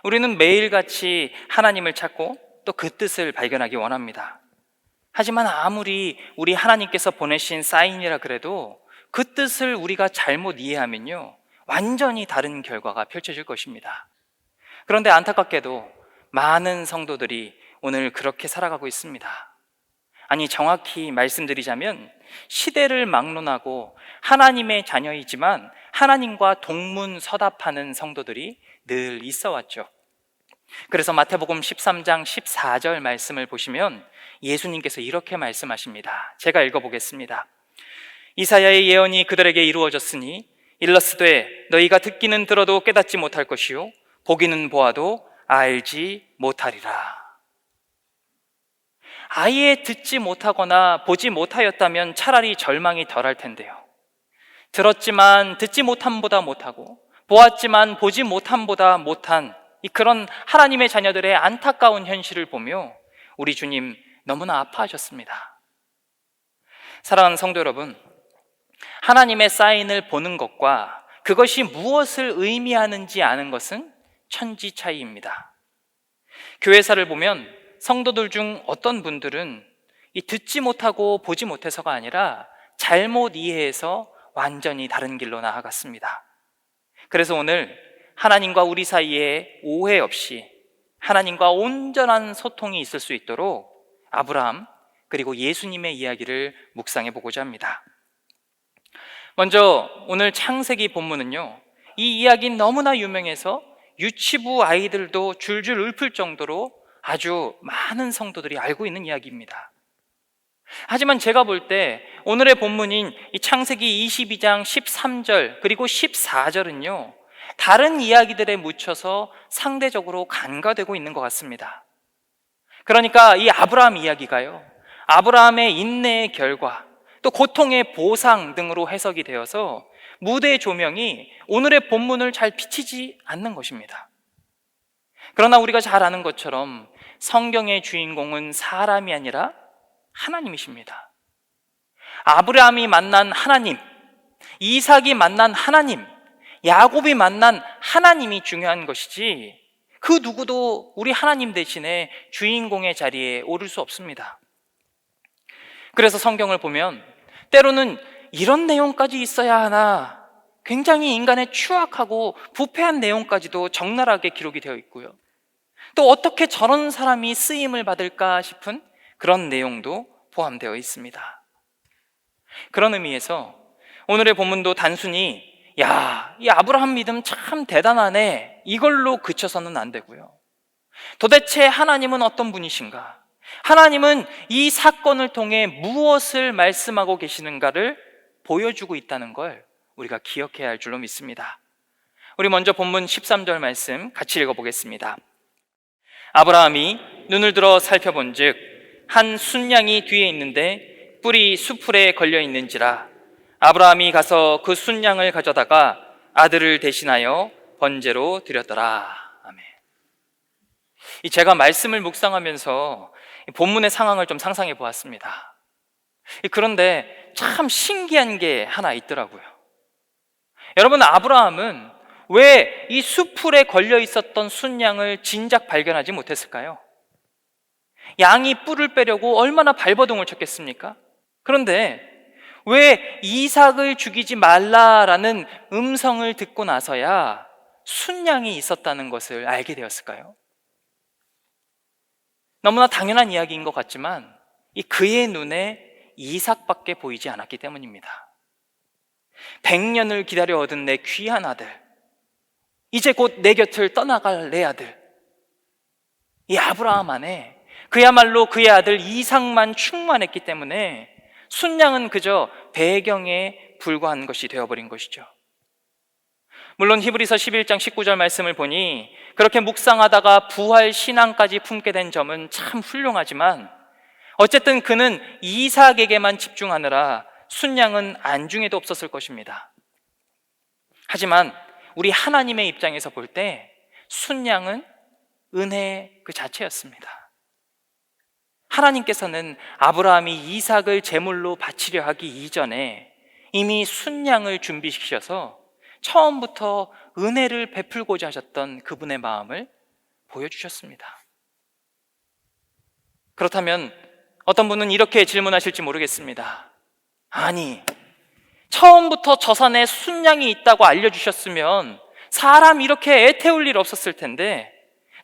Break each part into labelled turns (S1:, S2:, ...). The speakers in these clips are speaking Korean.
S1: 우리는 매일같이 하나님을 찾고 또 그 뜻을 발견하기 원합니다. 하지만 아무리 우리 하나님께서 보내신 사인이라 그래도 그 뜻을 우리가 잘못 이해하면요, 완전히 다른 결과가 펼쳐질 것입니다. 그런데 안타깝게도 많은 성도들이 오늘 그렇게 살아가고 있습니다. 아니, 정확히 말씀드리자면 시대를 막론하고 하나님의 자녀이지만 하나님과 동문서답하는 성도들이 늘 있어 왔죠. 그래서 마태복음 13장 14절 말씀을 보시면 예수님께서 이렇게 말씀하십니다. 제가 읽어보겠습니다. 이사야의 예언이 그들에게 이루어졌으니 일러스되 너희가 듣기는 들어도 깨닫지 못할 것이요 보기는 보아도 알지 못하리라. 아예 듣지 못하거나 보지 못하였다면 차라리 절망이 덜할 텐데요, 들었지만 듣지 못함보다 못하고 보았지만 보지 못함보다 못한 그런 하나님의 자녀들의 안타까운 현실을 보며 우리 주님 너무나 아파하셨습니다. 사랑하는 성도 여러분, 하나님의 사인을 보는 것과 그것이 무엇을 의미하는지 아는 것은 천지 차이입니다. 교회사를 보면 성도들 중 어떤 분들은 이 듣지 못하고 보지 못해서가 아니라 잘못 이해해서 완전히 다른 길로 나아갔습니다. 그래서 오늘 하나님과 우리 사이에 오해 없이 하나님과 온전한 소통이 있을 수 있도록 아브라함 그리고 예수님의 이야기를 묵상해 보고자 합니다. 먼저 오늘 창세기 본문은요, 이 이야기는 너무나 유명해서 유치부 아이들도 줄줄 읊을 정도로 아주 많은 성도들이 알고 있는 이야기입니다. 하지만 제가 볼 때 오늘의 본문인 이 창세기 22장 13절 그리고 14절은요, 다른 이야기들에 묻혀서 상대적으로 간과되고 있는 것 같습니다. 그러니까 이 아브라함 이야기가요, 아브라함의 인내의 결과 또 고통의 보상 등으로 해석이 되어서 무대 조명이 오늘의 본문을 잘 비치지 않는 것입니다. 그러나 우리가 잘 아는 것처럼 성경의 주인공은 사람이 아니라 하나님이십니다. 아브라함이 만난 하나님, 이삭이 만난 하나님, 야곱이 만난 하나님이 중요한 것이지 그 누구도 우리 하나님 대신에 주인공의 자리에 오를 수 없습니다. 그래서 성경을 보면 때로는 이런 내용까지 있어야 하나, 굉장히 인간의 추악하고 부패한 내용까지도 적나라하게 기록이 되어 있고요, 또 어떻게 저런 사람이 쓰임을 받을까 싶은 그런 내용도 포함되어 있습니다. 그런 의미에서 오늘의 본문도 단순히 야, 이 아브라함 믿음 참 대단하네 이걸로 그쳐서는 안 되고요, 도대체 하나님은 어떤 분이신가, 하나님은 이 사건을 통해 무엇을 말씀하고 계시는가를 보여주고 있다는 걸 우리가 기억해야 할 줄로 믿습니다. 우리 먼저 본문 13절 말씀 같이 읽어보겠습니다. 아브라함이 눈을 들어 살펴본즉 한 순양이 뒤에 있는데 뿔이 수풀에 걸려 있는지라. 아브라함이 가서 그 순양을 가져다가 아들을 대신하여 번제로 드렸더라. 아멘. 제가 말씀을 묵상하면서 본문의 상황을 좀 상상해 보았습니다. 그런데 참 신기한 게 하나 있더라고요. 여러분, 아브라함은 왜 이 수풀에 걸려 있었던 순양을 진작 발견하지 못했을까요? 양이 뿔을 빼려고 얼마나 발버둥을 쳤겠습니까? 그런데 왜 이삭을 죽이지 말라라는 음성을 듣고 나서야 순양이 있었다는 것을 알게 되었을까요? 너무나 당연한 이야기인 것 같지만 그의 눈에 이삭밖에 보이지 않았기 때문입니다. 100년을 기다려 얻은 내 귀한 아들, 이제 곧 내 곁을 떠나갈 내 아들, 이 아브라함 안에 그야말로 그의 아들 이삭만 충만했기 때문에 순양은 그저 배경에 불과한 것이 되어버린 것이죠. 물론 히브리서 11장 19절 말씀을 보니 그렇게 묵상하다가 부활 신앙까지 품게 된 점은 참 훌륭하지만 어쨌든 그는 이삭에게만 집중하느라 순양은 안중에도 없었을 것입니다. 하지만 우리 하나님의 입장에서 볼 때 순양은 은혜 그 자체였습니다. 하나님께서는 아브라함이 이삭을 제물로 바치려 하기 이전에 이미 순양을 준비시키셔서 처음부터 은혜를 베풀고자 하셨던 그분의 마음을 보여주셨습니다. 그렇다면 어떤 분은 이렇게 질문하실지 모르겠습니다. 아니, 처음부터 저 산에 순양이 있다고 알려주셨으면 사람 이렇게 애태울 일 없었을 텐데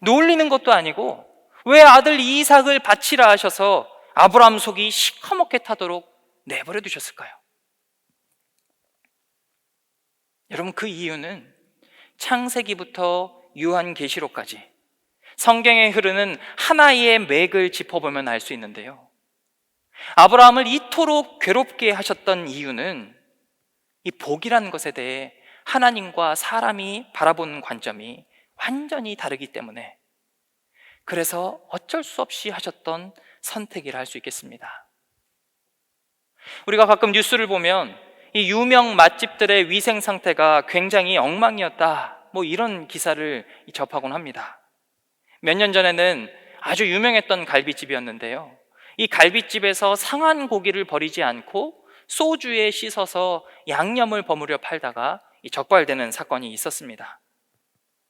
S1: 놀리는 것도 아니고 왜 아들 이삭을 바치라 하셔서 아브라함 속이 시커멓게 타도록 내버려 두셨을까요? 여러분, 그 이유는 창세기부터 요한계시록까지 성경에 흐르는 하나의 맥을 짚어보면 알 수 있는데요, 아브라함을 이토록 괴롭게 하셨던 이유는 이 복이라는 것에 대해 하나님과 사람이 바라보는 관점이 완전히 다르기 때문에, 그래서 어쩔 수 없이 하셨던 선택이라 할 수 있겠습니다. 우리가 가끔 뉴스를 보면 이 유명 맛집들의 위생 상태가 굉장히 엉망이었다, 이런 기사를 접하곤 합니다. 몇 년 전에는 아주 유명했던 갈비집이었는데요, 이 갈비집에서 상한 고기를 버리지 않고 소주에 씻어서 양념을 버무려 팔다가 적발되는 사건이 있었습니다.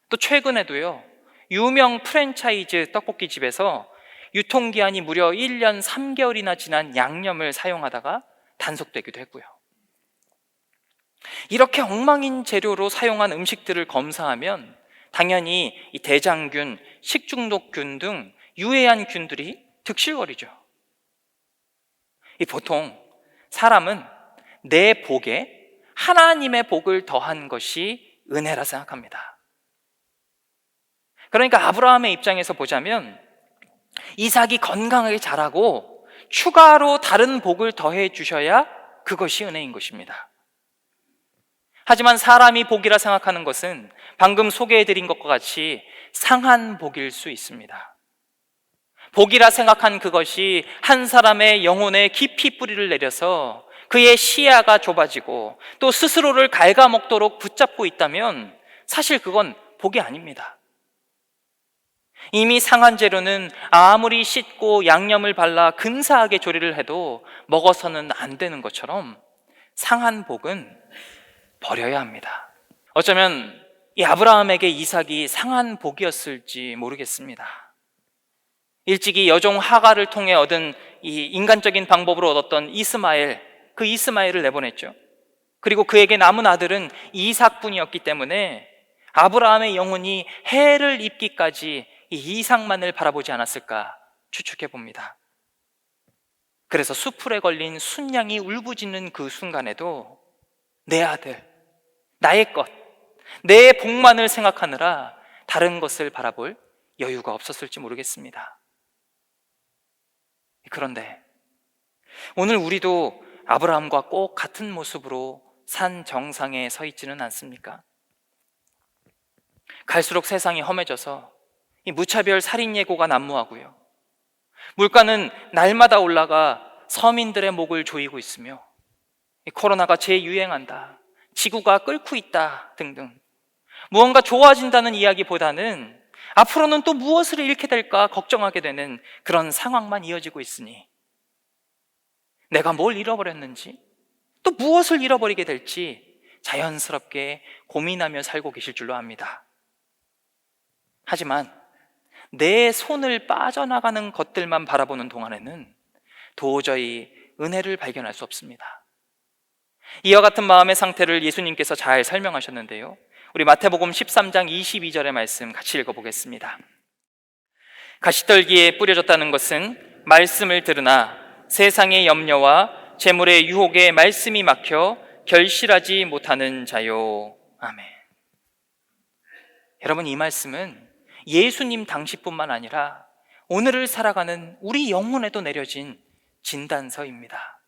S1: 또 최근에도요, 유명 프랜차이즈 떡볶이집에서 유통기한이 무려 1년 3개월이나 지난 양념을 사용하다가 단속되기도 했고요. 이렇게 엉망인 재료로 사용한 음식들을 검사하면 당연히 이 대장균, 식중독균 등 유해한 균들이 득실거리죠. 보통 사람은 내 복에 하나님의 복을 더한 것이 은혜라 생각합니다. 그러니까 아브라함의 입장에서 보자면 이삭이 건강하게 자라고 추가로 다른 복을 더해 주셔야 그것이 은혜인 것입니다. 하지만 사람이 복이라 생각하는 것은 방금 소개해드린 것과 같이 상한 복일 수 있습니다. 복이라 생각한 그것이 한 사람의 영혼에 깊이 뿌리를 내려서 그의 시야가 좁아지고 또 스스로를 갉아먹도록 붙잡고 있다면 사실 그건 복이 아닙니다. 이미 상한 재료는 아무리 씻고 양념을 발라 근사하게 조리를 해도 먹어서는 안 되는 것처럼 상한 복은 버려야 합니다. 어쩌면 이 아브라함에게 이삭이 상한 복이었을지 모르겠습니다. 일찍이 여종 하갈을 통해 얻은 이 인간적인 방법으로 얻었던 이스마엘, 그 이스마엘을 내보냈죠. 그리고 그에게 남은 아들은 이삭뿐이었기 때문에 아브라함의 영혼이 해를 입기까지 이 이삭만을 바라보지 않았을까 추측해 봅니다. 그래서 수풀에 걸린 순양이 울부짖는 그 순간에도 내 아들, 나의 것, 내 복만을 생각하느라 다른 것을 바라볼 여유가 없었을지 모르겠습니다. 그런데 오늘 우리도 아브라함과 꼭 같은 모습으로 산 정상에 서 있지는 않습니까? 갈수록 세상이 험해져서 이 무차별 살인 예고가 난무하고요, 물가는 날마다 올라가 서민들의 목을 조이고 있으며 코로나가 재유행한다, 지구가 끓고 있다 등등 무언가 좋아진다는 이야기보다는 앞으로는 또 무엇을 잃게 될까 걱정하게 되는 그런 상황만 이어지고 있으니 내가 뭘 잃어버렸는지, 또 무엇을 잃어버리게 될지 자연스럽게 고민하며 살고 계실 줄로 압니다. 하지만 내 손을 빠져나가는 것들만 바라보는 동안에는 도저히 은혜를 발견할 수 없습니다. 이와 같은 마음의 상태를 예수님께서 잘 설명하셨는데요, 우리 마태복음 13장 22절의 말씀 같이 읽어보겠습니다. 가시떨기에 뿌려졌다는 것은 말씀을 들으나 세상의 염려와 재물의 유혹에 말씀이 막혀 결실하지 못하는 자요. 아멘. 여러분, 이 말씀은 예수님 당시뿐만 아니라 오늘을 살아가는 우리 영혼에도 내려진 진단서입니다.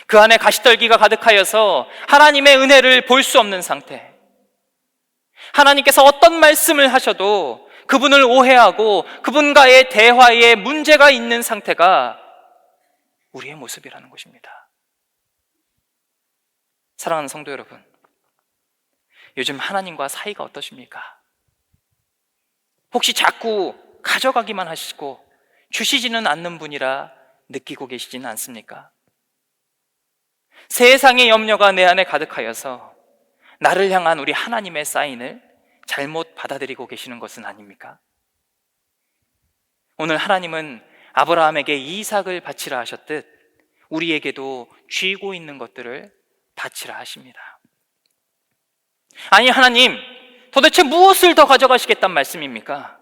S1: 그 안에 가시떨기가 가득하여서 하나님의 은혜를 볼 수 없는 상태, 하나님께서 어떤 말씀을 하셔도 그분을 오해하고 그분과의 대화에 문제가 있는 상태가 우리의 모습이라는 것입니다. 사랑하는 성도 여러분, 요즘 하나님과 사이가 어떠십니까? 혹시 자꾸 가져가기만 하시고 주시지는 않는 분이라 느끼고 계시지는 않습니까? 세상의 염려가 내 안에 가득하여서 나를 향한 우리 하나님의 사인을 잘못 받아들이고 계시는 것은 아닙니까? 오늘 하나님은 아브라함에게 이삭을 바치라 하셨듯 우리에게도 쥐고 있는 것들을 바치라 하십니다. 아니, 하나님, 도대체 무엇을 더 가져가시겠단 말씀입니까?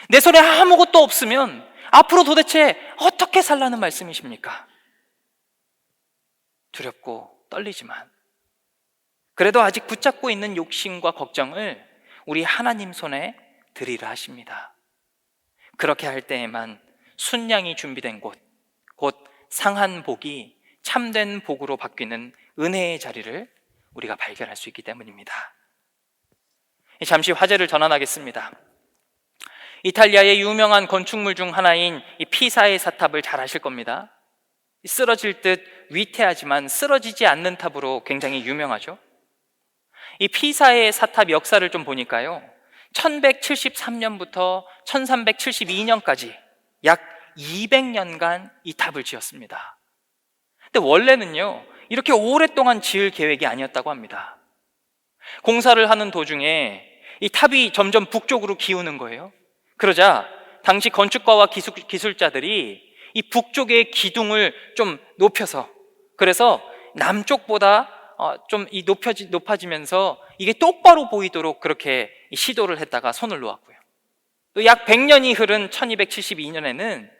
S1: 내 손에 아무것도 없으면 앞으로 도대체 어떻게 살라는 말씀이십니까? 두렵고 떨리지만 그래도 아직 붙잡고 있는 욕심과 걱정을 우리 하나님 손에 드리라 하십니다. 그렇게 할 때에만 순양이 준비된 곳, 곧 상한 복이 참된 복으로 바뀌는 은혜의 자리를 우리가 발견할 수 있기 때문입니다. 잠시 화제를 전환하겠습니다. 이탈리아의 유명한 건축물 중 하나인 이 피사의 사탑을 잘 아실 겁니다. 쓰러질 듯 위태하지만 쓰러지지 않는 탑으로 굉장히 유명하죠. 이 피사의 사탑 역사를 좀 보니까요, 1173년부터 1372년까지 약 200년간 이 탑을 지었습니다. 근데 원래는요, 이렇게 오랫동안 지을 계획이 아니었다고 합니다. 공사를 하는 도중에 이 탑이 점점 북쪽으로 기우는 거예요. 그러자 당시 건축가와 기술자들이 이 북쪽의 기둥을 좀 높여서, 그래서 남쪽보다 좀 높아지면서 이게 똑바로 보이도록 그렇게 시도를 했다가 손을 놓았고요. 또 약 100년이 흐른 1272년에는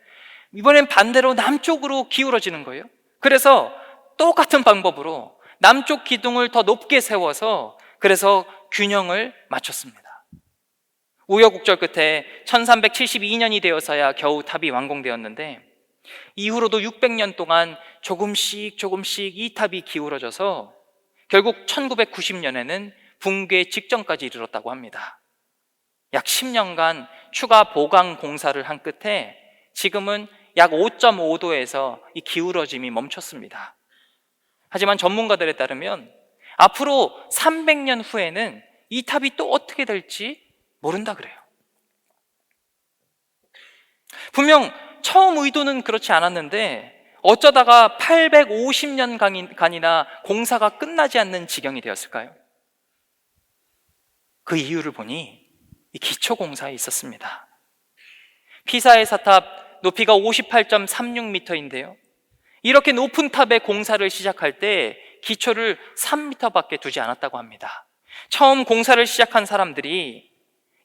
S1: 이번엔 반대로 남쪽으로 기울어지는 거예요. 그래서 똑같은 방법으로 남쪽 기둥을 더 높게 세워서 그래서 균형을 맞췄습니다. 우여곡절 끝에 1372년이 되어서야 겨우 탑이 완공되었는데, 이후로도 600년 동안 조금씩 이 탑이 기울어져서 결국 1990년에는 붕괴 직전까지 이르렀다고 합니다. 약 10년간 추가 보강 공사를 한 끝에 지금은 약 5.5도에서 이 기울어짐이 멈췄습니다. 하지만 전문가들에 따르면 앞으로 300년 후에는 이 탑이 또 어떻게 될지 모른다 그래요. 분명 처음 의도는 그렇지 않았는데 어쩌다가 850년간이나 공사가 끝나지 않는 지경이 되었을까요? 그 이유를 보니 이 기초공사에 있었습니다. 피사의 사탑 높이가 58.36m인데요, 이렇게 높은 탑의 공사를 시작할 때 기초를 3m밖에 두지 않았다고 합니다. 처음 공사를 시작한 사람들이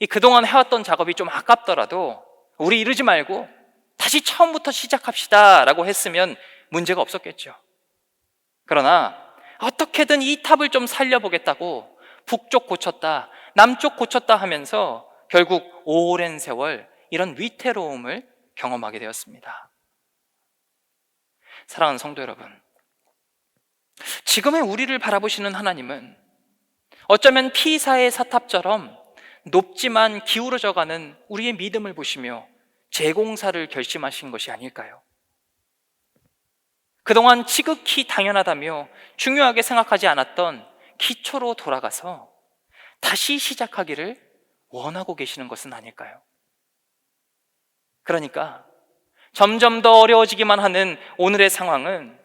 S1: 그동안 해왔던 작업이 좀 아깝더라도 우리 이러지 말고 다시 처음부터 시작합시다 라고 했으면 문제가 없었겠죠. 그러나 어떻게든 이 탑을 좀 살려보겠다고 북쪽 고쳤다, 남쪽 고쳤다 하면서 결국 오랜 세월 이런 위태로움을 경험하게 되었습니다. 사랑하는 성도 여러분, 지금의 우리를 바라보시는 하나님은 어쩌면 피사의 사탑처럼 높지만 기울어져가는 우리의 믿음을 보시며 재공사를 결심하신 것이 아닐까요? 그동안 지극히 당연하다며 중요하게 생각하지 않았던 기초로 돌아가서 다시 시작하기를 원하고 계시는 것은 아닐까요? 그러니까 점점 더 어려워지기만 하는 오늘의 상황은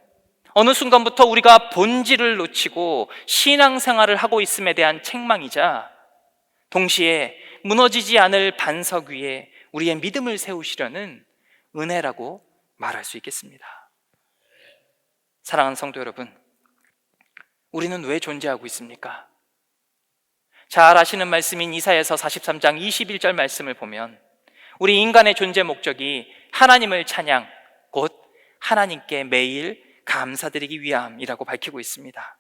S1: 어느 순간부터 우리가 본질을 놓치고 신앙생활을 하고 있음에 대한 책망이자 동시에 무너지지 않을 반석 위에 우리의 믿음을 세우시려는 은혜라고 말할 수 있겠습니다. 사랑하는 성도 여러분, 우리는 왜 존재하고 있습니까? 잘 아시는 말씀인 이사야서 43장 21절 말씀을 보면 우리 인간의 존재 목적이 하나님을 찬양, 곧 하나님께 매일 감사드리기 위함이라고 밝히고 있습니다.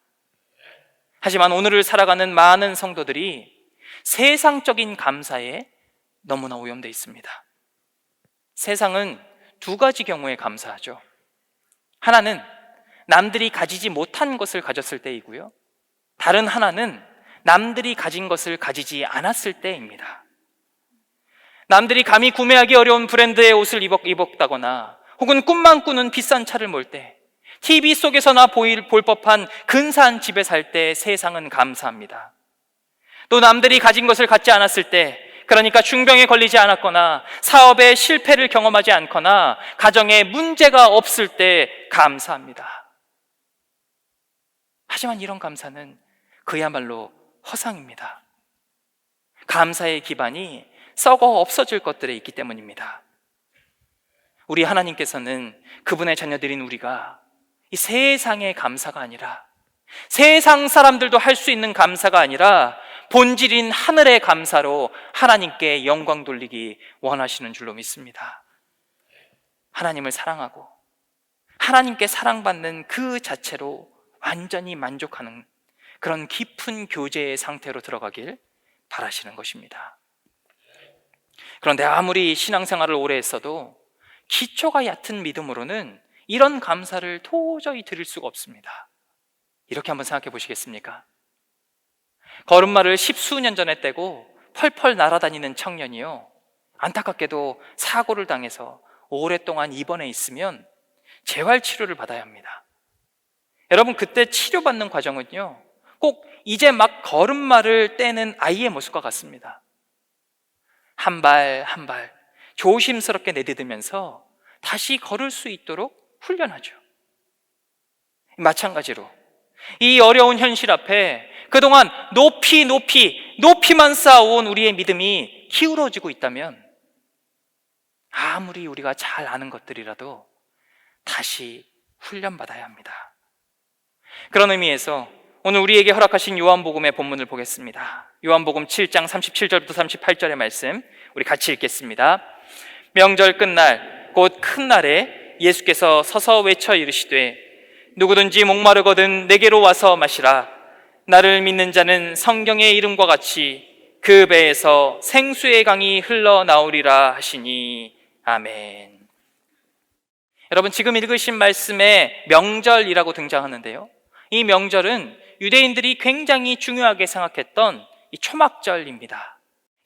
S1: 하지만 오늘을 살아가는 많은 성도들이 세상적인 감사에 너무나 오염되어 있습니다. 세상은 두 가지 경우에 감사하죠. 하나는 남들이 가지지 못한 것을 가졌을 때이고요, 다른 하나는 남들이 가진 것을 가지지 않았을 때입니다. 남들이 감히 구매하기 어려운 브랜드의 옷을 입었다거나 혹은 꿈만 꾸는 비싼 차를 몰 때, TV 속에서나 볼 법한 근사한 집에 살 때 세상은 감사합니다. 또 남들이 가진 것을 갖지 않았을 때, 그러니까 중병에 걸리지 않았거나 사업에 실패를 경험하지 않거나 가정에 문제가 없을 때 감사합니다. 하지만 이런 감사는 그야말로 허상입니다. 감사의 기반이 썩어 없어질 것들에 있기 때문입니다. 우리 하나님께서는 그분의 자녀들인 우리가 이 세상의 감사가 아니라, 세상 사람들도 할 수 있는 감사가 아니라 본질인 하늘의 감사로 하나님께 영광 돌리기 원하시는 줄로 믿습니다. 하나님을 사랑하고 하나님께 사랑받는 그 자체로 완전히 만족하는 그런 깊은 교제의 상태로 들어가길 바라시는 것입니다. 그런데 아무리 신앙생활을 오래 했어도 기초가 얕은 믿음으로는 이런 감사를 도저히 드릴 수가 없습니다. 이렇게 한번 생각해 보시겠습니까? 걸음마를 10수년 전에 떼고 펄펄 날아다니는 청년이요, 안타깝게도 사고를 당해서 오랫동안 입원해 있으면 재활치료를 받아야 합니다. 여러분, 그때 치료받는 과정은요, 꼭 이제 막 걸음마를 떼는 아이의 모습과 같습니다. 한 발 한 발 조심스럽게 내디디면서 다시 걸을 수 있도록 훈련하죠. 마찬가지로 이 어려운 현실 앞에 그동안 높이만 쌓아온 우리의 믿음이 기울어지고 있다면, 아무리 우리가 잘 아는 것들이라도 다시 훈련받아야 합니다. 그런 의미에서 오늘 우리에게 허락하신 요한복음의 본문을 보겠습니다. 요한복음 7장 37절부터 38절의 말씀 우리 같이 읽겠습니다. 명절 끝날 곧 큰 날에 예수께서 서서 외쳐 이르시되 누구든지 목마르거든 내게로 와서 마시라. 나를 믿는 자는 성경의 이름과 같이 그 배에서 생수의 강이 흘러나오리라 하시니. 아멘. 여러분, 지금 읽으신 말씀에 명절이라고 등장하는데요, 이 명절은 유대인들이 굉장히 중요하게 생각했던 이 초막절입니다.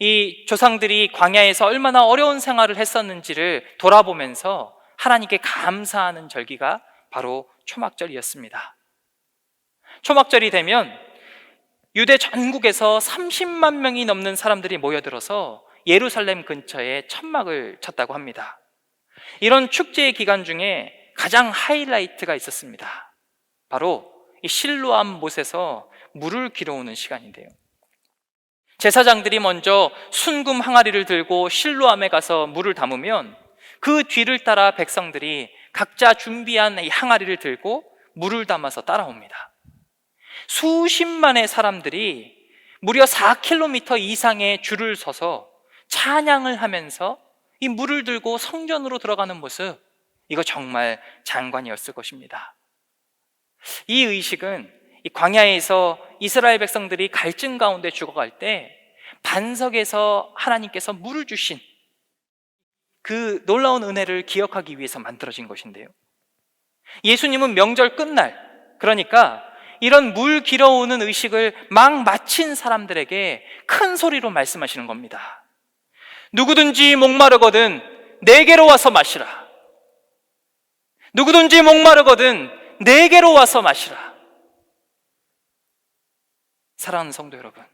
S1: 이 조상들이 광야에서 얼마나 어려운 생활을 했었는지를 돌아보면서 하나님께 감사하는 절기가 바로 초막절이었습니다. 초막절이 되면 유대 전국에서 30만 명이 넘는 사람들이 모여들어서 예루살렘 근처에 천막을 쳤다고 합니다. 이런 축제의 기간 중에 가장 하이라이트가 있었습니다. 바로 이 실로암 못에서 물을 길어오는 시간인데요, 제사장들이 먼저 순금 항아리를 들고 실로암에 가서 물을 담으면 그 뒤를 따라 백성들이 각자 준비한 이 항아리를 들고 물을 담아서 따라옵니다. 수십만의 사람들이 무려 4km 이상의 줄을 서서 찬양을 하면서 이 물을 들고 성전으로 들어가는 모습, 이거 정말 장관이었을 것입니다. 이 의식은 이 광야에서 이스라엘 백성들이 갈증 가운데 죽어갈 때 반석에서 하나님께서 물을 주신 그 놀라운 은혜를 기억하기 위해서 만들어진 것인데요, 예수님은 명절 끝날, 그러니까 이런 물 길어오는 의식을 막 마친 사람들에게 큰 소리로 말씀하시는 겁니다. 누구든지 목마르거든 내게로 와서 마시라. 누구든지 목마르거든 내게로 와서 마시라. 사랑하는 성도 여러분,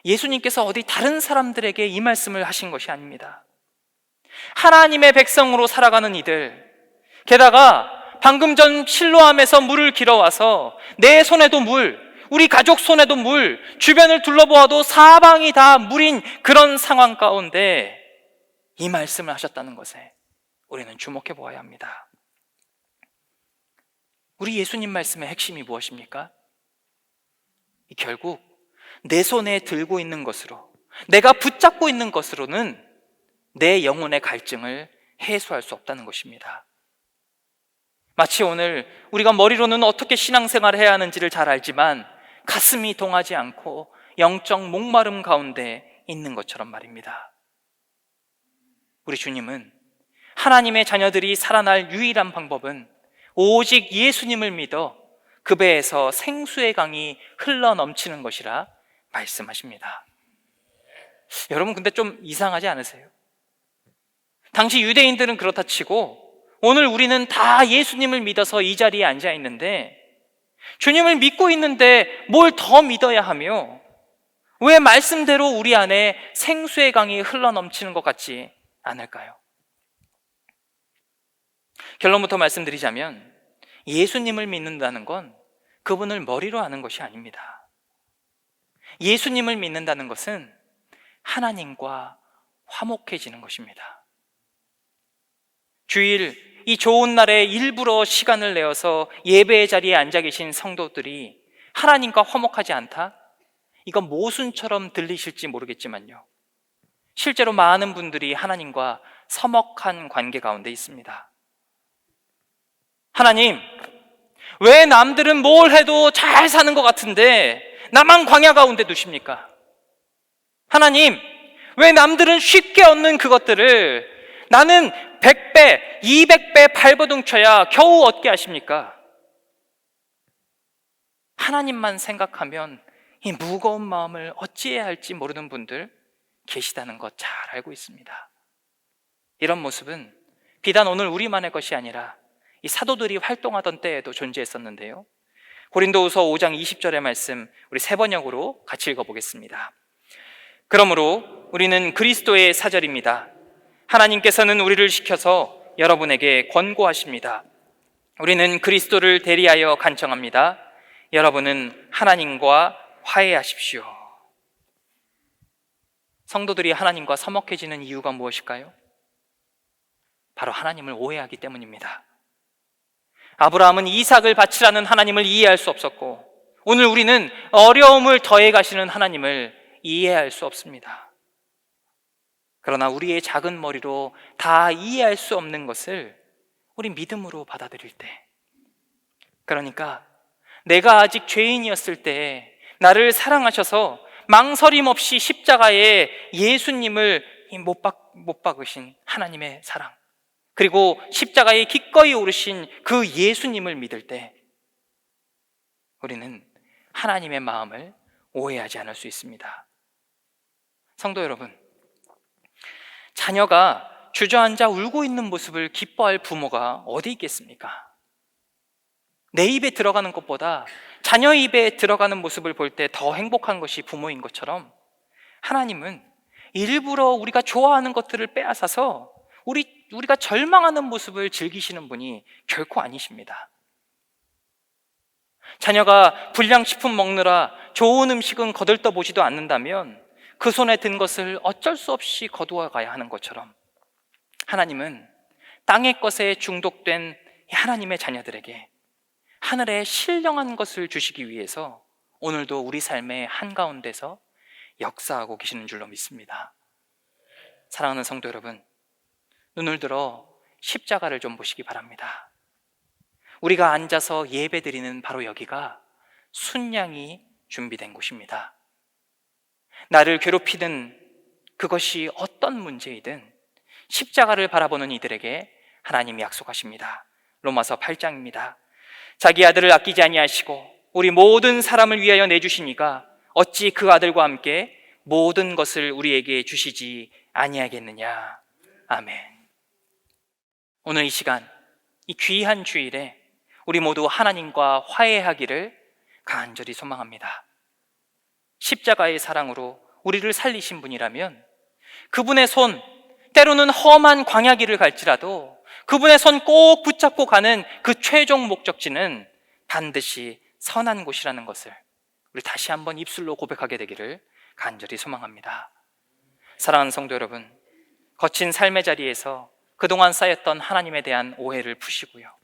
S1: 예수님께서 어디 다른 사람들에게 이 말씀을 하신 것이 아닙니다. 하나님의 백성으로 살아가는 이들, 게다가 방금 전 실로암에서 물을 길어와서 내 손에도 물, 우리 가족 손에도 물, 주변을 둘러보아도 사방이 다 물인 그런 상황 가운데 이 말씀을 하셨다는 것에 우리는 주목해 보아야 합니다. 우리 예수님 말씀의 핵심이 무엇입니까? 결국 내 손에 들고 있는 것으로, 내가 붙잡고 있는 것으로는 내 영혼의 갈증을 해소할 수 없다는 것입니다. 마치 오늘 우리가 머리로는 어떻게 신앙생활을 해야 하는지를 잘 알지만 가슴이 동하지 않고 영적 목마름 가운데 있는 것처럼 말입니다. 우리 주님은 하나님의 자녀들이 살아날 유일한 방법은 오직 예수님을 믿어 그 배에서 생수의 강이 흘러 넘치는 것이라 말씀하십니다. 여러분, 근데 좀 이상하지 않으세요? 당시 유대인들은 그렇다 치고 오늘 우리는 다 예수님을 믿어서 이 자리에 앉아 있는데, 주님을 믿고 있는데 뭘 더 믿어야 하며 왜 말씀대로 우리 안에 생수의 강이 흘러 넘치는 것 같지 않을까요? 결론부터 말씀드리자면 예수님을 믿는다는 건 그분을 머리로 아는 것이 아닙니다. 예수님을 믿는다는 것은 하나님과 화목해지는 것입니다. 주일 이 좋은 날에 일부러 시간을 내어서 예배의 자리에 앉아 계신 성도들이 하나님과 화목하지 않다? 이건 모순처럼 들리실지 모르겠지만요, 실제로 많은 분들이 하나님과 서먹한 관계 가운데 있습니다. 하나님, 왜 남들은 뭘 해도 잘 사는 것 같은데 나만 광야 가운데 두십니까? 하나님, 왜 남들은 쉽게 얻는 그것들을 나는 100배, 200배 발버둥 쳐야 겨우 얻게 하십니까? 하나님만 생각하면 이 무거운 마음을 어찌해야 할지 모르는 분들 계시다는 것 잘 알고 있습니다. 이런 모습은 비단 오늘 우리만의 것이 아니라 이 사도들이 활동하던 때에도 존재했었는데요, 고린도후서 5장 20절의 말씀 우리 세 번역으로 같이 읽어보겠습니다. 그러므로 우리는 그리스도의 사절입니다. 하나님께서는 우리를 시켜서 여러분에게 권고하십니다. 우리는 그리스도를 대리하여 간청합니다. 여러분은 하나님과 화해하십시오. 성도들이 하나님과 서먹해지는 이유가 무엇일까요? 바로 하나님을 오해하기 때문입니다. 아브라함은 이삭을 바치라는 하나님을 이해할 수 없었고, 오늘 우리는 어려움을 더해 가시는 하나님을 이해할 수 없습니다. 그러나 우리의 작은 머리로 다 이해할 수 없는 것을 우리 믿음으로 받아들일 때, 그러니까 내가 아직 죄인이었을 때 나를 사랑하셔서 망설임 없이 십자가에 예수님을 못 박으신 하나님의 사랑, 그리고 십자가에 기꺼이 오르신 그 예수님을 믿을 때 우리는 하나님의 마음을 오해하지 않을 수 있습니다. 성도 여러분, 자녀가 주저앉아 울고 있는 모습을 기뻐할 부모가 어디 있겠습니까? 내 입에 들어가는 것보다 자녀 입에 들어가는 모습을 볼 때 더 행복한 것이 부모인 것처럼, 하나님은 일부러 우리가 좋아하는 것들을 빼앗아서 우리가 절망하는 모습을 즐기시는 분이 결코 아니십니다. 자녀가 불량식품 먹느라 좋은 음식은 거들떠보지도 않는다면 그 손에 든 것을 어쩔 수 없이 거두어 가야 하는 것처럼, 하나님은 땅의 것에 중독된 하나님의 자녀들에게 하늘의 신령한 것을 주시기 위해서 오늘도 우리 삶의 한가운데서 역사하고 계시는 줄로 믿습니다. 사랑하는 성도 여러분, 눈을 들어 십자가를 좀 보시기 바랍니다. 우리가 앉아서 예배드리는 바로 여기가 순양이 준비된 곳입니다. 나를 괴롭히든 그것이 어떤 문제이든 십자가를 바라보는 이들에게 하나님이 약속하십니다. 로마서 8장입니다. 자기 아들을 아끼지 아니하시고 우리 모든 사람을 위하여 내주시니까 어찌 그 아들과 함께 모든 것을 우리에게 주시지 아니하겠느냐. 아멘. 오늘 이 시간, 이 귀한 주일에 우리 모두 하나님과 화해하기를 간절히 소망합니다. 십자가의 사랑으로 우리를 살리신 분이라면 그분의 손, 때로는 험한 광야길을 갈지라도 그분의 손 꼭 붙잡고 가는 그 최종 목적지는 반드시 선한 곳이라는 것을 우리 다시 한번 입술로 고백하게 되기를 간절히 소망합니다. 사랑하는 성도 여러분, 거친 삶의 자리에서 그동안 쌓였던 하나님에 대한 오해를 푸시고요,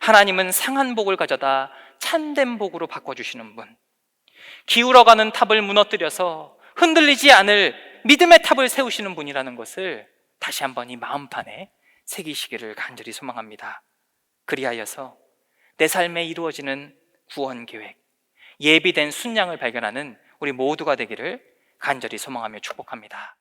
S1: 하나님은 상한 복을 가져다 참된 복으로 바꿔주시는 분, 기울어가는 탑을 무너뜨려서 흔들리지 않을 믿음의 탑을 세우시는 분이라는 것을 다시 한번 이 마음판에 새기시기를 간절히 소망합니다. 그리하여서 내 삶에 이루어지는 구원 계획, 예비된 순양을 발견하는 우리 모두가 되기를 간절히 소망하며 축복합니다.